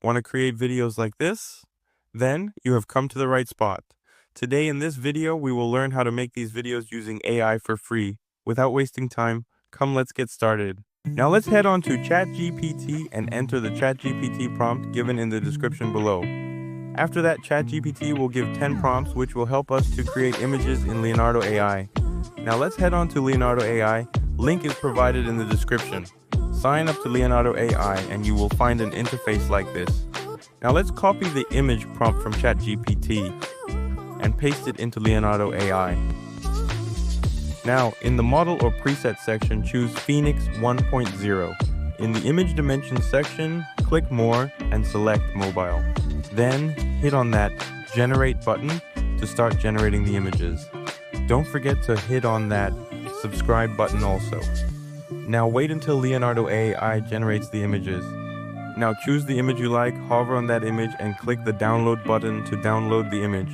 Want to create videos like this? Then you have come to the right spot. Today in this video, we will learn how to make these videos using AI for free. Without wasting time, come let's get started. Now let's head on to ChatGPT and enter the ChatGPT prompt given in the description below. After that, ChatGPT will give 10 prompts which will help us to create images in Leonardo AI. Now let's head on to Leonardo AI. Link is provided in the description. Sign up to Leonardo AI and you will find an interface like this. Now let's copy the image prompt from ChatGPT and paste it into Leonardo AI. Now, in the model or preset section, choose Phoenix 1.0. In the image dimensions section, click More and select Mobile. Then, hit on that Generate button to start generating the images. Don't forget to hit on that Subscribe button also. Now wait until Leonardo AI generates the images. Now choose the image you like, hover on that image and click the download button to download the image.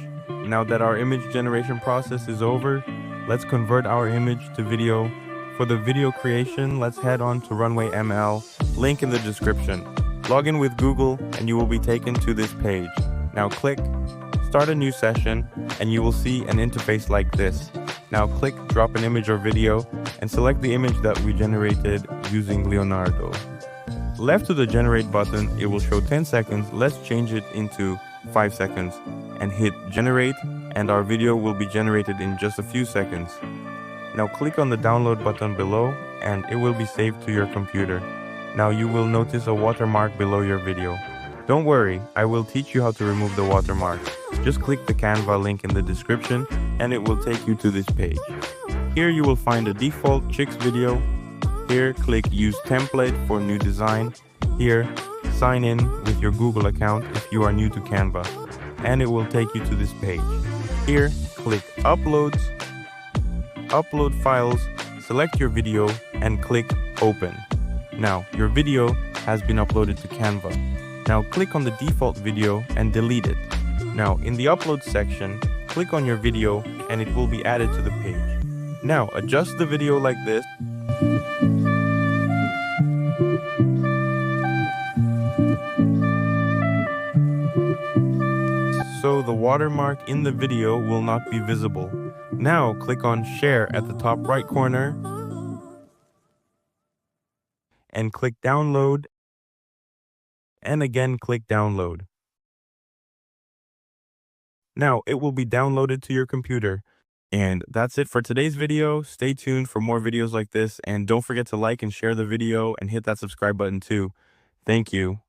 Now that our image generation process is over, let's convert our image to video. For the video creation, let's head on to Runway ML, link in the description. Log in with Google and you will be taken to this page. Now click Start a new session and you will see an interface like this. Now click Drop an image or video and select the image that we generated using Leonardo. Left to the Generate button, it will show 10 seconds. Let's change it into 5 seconds and hit Generate and our video will be generated in just a few seconds. Now click on the Download button below and it will be saved to your computer. Now you will notice a watermark below your video. Don't worry, I will teach you how to remove the watermark. Just click the Canva link in the description and it will take you to this page. Here you will find a default chicks video. Here click Use Template for new design. Here, sign in with your Google account if you are new to Canva. And it will take you to this page. Here, click Uploads, Upload Files, select your video and click Open. Now, your video has been uploaded to Canva. Now click on the default video and delete it. Now in the upload section, click on your video and it will be added to the page. Now adjust the video like this. So the watermark in the video will not be visible. Now click on Share at the top right corner and click Download. And again click Download. Now it will be downloaded to your computer. And that's it for today's video. Stay tuned for more videos like this and don't forget to like and share the video and hit that subscribe button too. Thank you.